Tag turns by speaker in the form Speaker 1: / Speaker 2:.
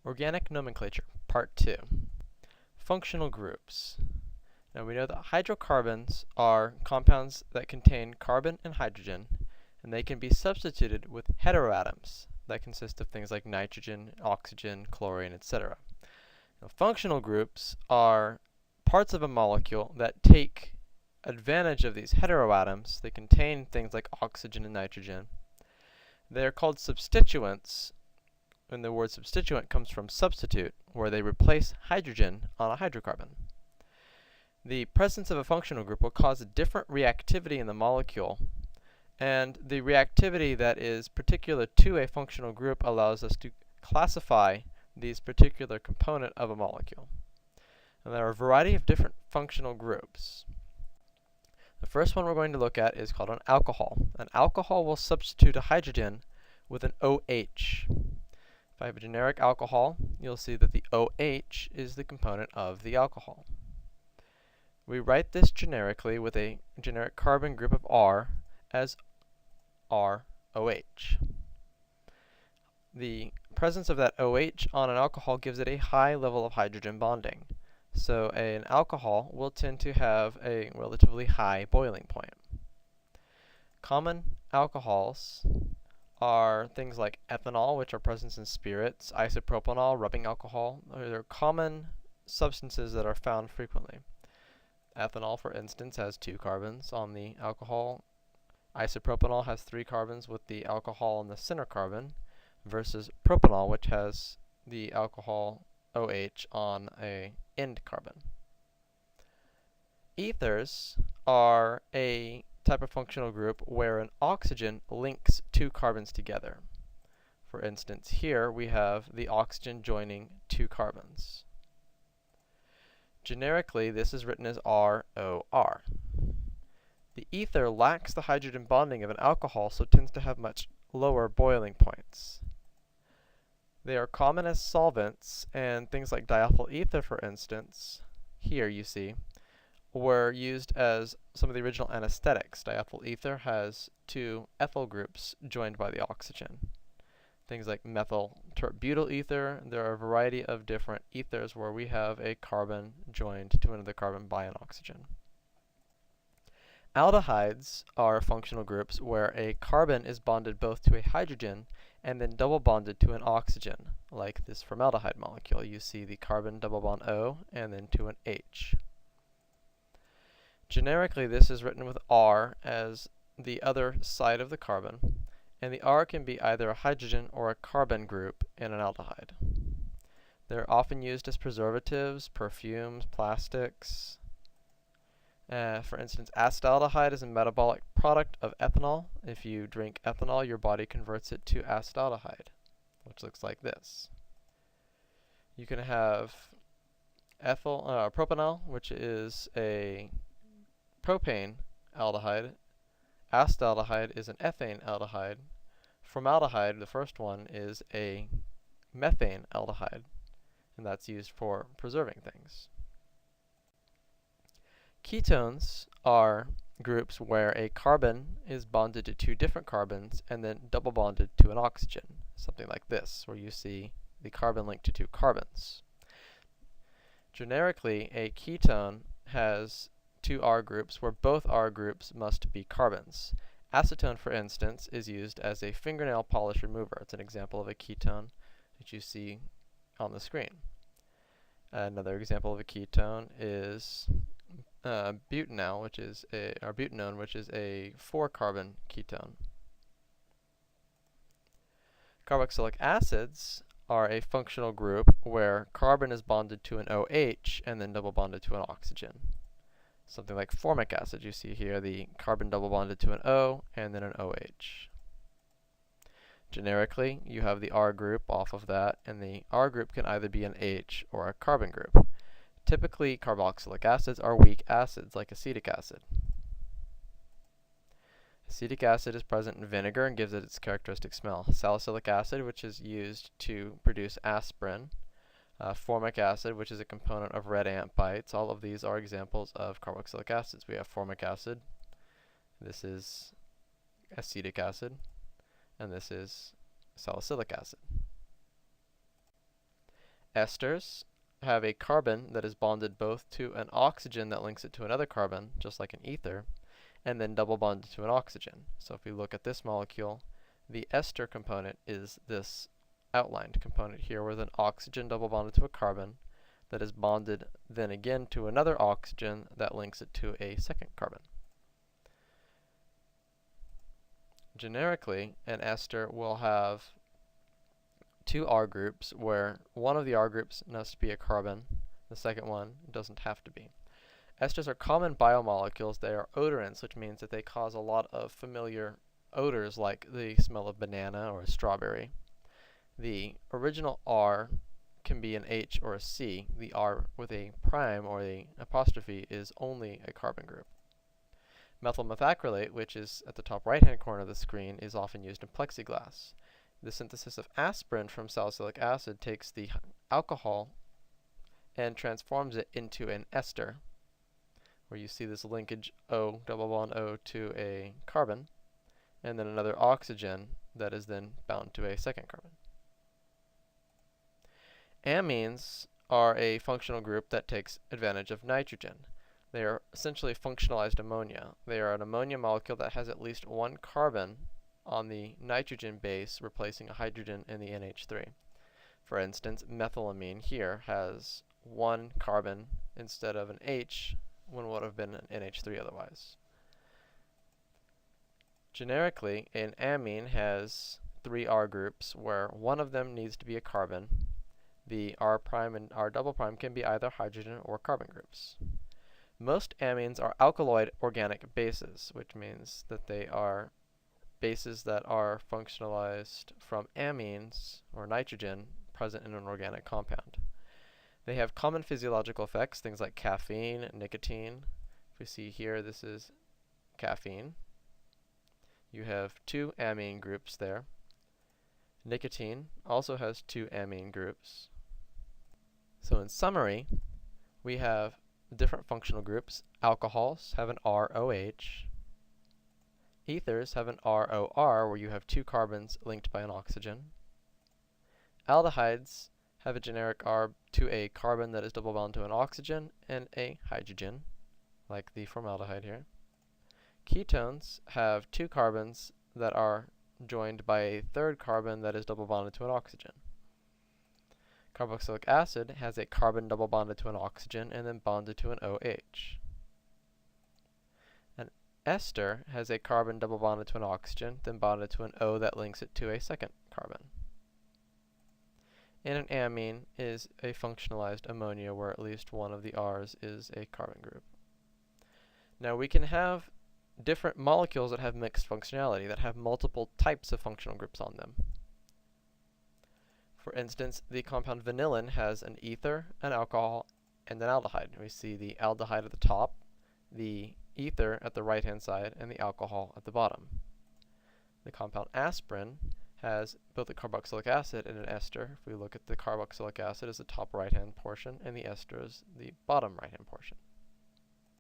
Speaker 1: Organic Nomenclature, Part 2. Functional groups. Now we know that hydrocarbons are compounds that contain carbon and hydrogen, and they can be substituted with heteroatoms that consist of things like nitrogen, oxygen, chlorine, etc. Now, functional groups are parts of a molecule that take advantage of these heteroatoms. They contain things like oxygen and nitrogen. They are called substituents, and the word substituent comes from substitute, where they replace hydrogen on a hydrocarbon. The presence of a functional group will cause a different reactivity in the molecule, and the reactivity that is particular to a functional group allows us to classify these particular component of a molecule. And there are a variety of different functional groups. The first one we're going to look at is called an alcohol. An alcohol will substitute a hydrogen with an OH. If I have a generic alcohol, you'll see that the OH is the component of the alcohol. We write this generically with a generic carbon group of R as ROH. The presence of that OH on an alcohol gives it a high level of hydrogen bonding. So an alcohol will tend to have a relatively high boiling point. Common alcohols are things like ethanol, which are present in spirits, isopropanol, rubbing alcohol. They're common substances that are found frequently. Ethanol, for instance, has 2 carbons on the alcohol. Isopropanol has 3 carbons with the alcohol on the center carbon, versus propanol, which has the alcohol OH on a end carbon. Ethers are a type of functional group where an oxygen links 2 carbons together. For instance, here we have the oxygen joining 2 carbons. Generically, this is written as ROR. The ether lacks the hydrogen bonding of an alcohol, so tends to have much lower boiling points. They are common as solvents, and things like diethyl ether, for instance, here you see, were used as some of the original anesthetics. Diethyl ether has 2 ethyl groups joined by the oxygen. Things like methyl butyl ether, there are a variety of different ethers where we have a carbon joined to another carbon by an oxygen. Aldehydes are functional groups where a carbon is bonded both to a hydrogen and then double bonded to an oxygen, like this formaldehyde molecule. You see the carbon double bond O and then to an H. Generically, this is written with R as the other side of the carbon, and the R can be either a hydrogen or a carbon group in an aldehyde. They're often used as preservatives, perfumes, plastics. For instance, acetaldehyde is a metabolic product of ethanol. If you drink ethanol, your body converts it to acetaldehyde, which looks like this. You can have propanol, which is a propane aldehyde. Acetaldehyde is an ethane aldehyde. Formaldehyde, the first one, is a methane aldehyde, and that's used for preserving things. Ketones are groups where a carbon is bonded to 2 different carbons and then double bonded to an oxygen, something like this, where you see the carbon linked to 2 carbons. Generically, a ketone has 2 R groups where both R groups must be carbons. Acetone, for instance, is used as a fingernail polish remover. It's an example of a ketone that you see on the screen. Another example of a ketone is butanol, which is butanone, which is a 4-carbon ketone. Carboxylic acids are a functional group where carbon is bonded to an OH and then double bonded to an oxygen. Something like formic acid, you see here the carbon double bonded to an O and then an OH. Generically, you have the R group off of that, and the R group can either be an H or a carbon group. Typically, carboxylic acids are weak acids, like acetic acid. Acetic acid is present in vinegar and gives it its characteristic smell. Salicylic acid, which is used to produce aspirin. Formic acid, which is a component of red ant bites. All of these are examples of carboxylic acids. We have formic acid. This is acetic acid. And this is salicylic acid. Esters have a carbon that is bonded both to an oxygen that links it to another carbon, just like an ether, and then double bonded to an oxygen. So if we look at this molecule, the ester component is this outlined component here with an oxygen double bonded to a carbon that is bonded then again to another oxygen that links it to a second carbon. Generically, an ester will have two R groups where one of the R groups must be a carbon, the second one doesn't have to be. Esters are common biomolecules. They are odorants, which means that they cause a lot of familiar odors like the smell of banana or strawberry. The original R can be an H or a C. The R with a prime or the apostrophe is only a carbon group. Methyl methacrylate, which is at the top right-hand corner of the screen, is often used in plexiglass. The synthesis of aspirin from salicylic acid takes the alcohol and transforms it into an ester, where you see this linkage O, double bond O to a carbon, and then another oxygen that is then bound to a second carbon. Amines are a functional group that takes advantage of nitrogen. They are essentially functionalized ammonia. They are an ammonia molecule that has at least one carbon on the nitrogen base, replacing a hydrogen in the NH3. For instance, methylamine here has one carbon instead of an H when would have been an NH3 otherwise. Generically, an amine has three R groups where one of them needs to be a carbon. The R prime and R double prime can be either hydrogen or carbon groups. Most amines are alkaloid organic bases, which means that they are bases that are functionalized from amines, or nitrogen, present in an organic compound. They have common physiological effects, things like caffeine, nicotine. If we see here, this is caffeine. You have two amine groups there. Nicotine also has two amine groups. So in summary, we have different functional groups. Alcohols have an ROH. Ethers have an ROR, where you have two carbons linked by an oxygen. Aldehydes have a generic R to a carbon that is double bound to an oxygen and a hydrogen, like the formaldehyde here. Ketones have two carbons that are joined by a third carbon that is double bonded to an oxygen. Carboxylic acid has a carbon double bonded to an oxygen and then bonded to an OH. An ester has a carbon double bonded to an oxygen, then bonded to an O that links it to a second carbon. And an amine is a functionalized ammonia where at least one of the R's is a carbon group. Now we can have different molecules that have mixed functionality, that have multiple types of functional groups on them. For instance, the compound vanillin has an ether, an alcohol, and an aldehyde. We see the aldehyde at the top, the ether at the right-hand side, and the alcohol at the bottom. The compound aspirin has both a carboxylic acid and an ester. If we look at the carboxylic acid as the top right-hand portion, and the ester is the bottom right-hand portion.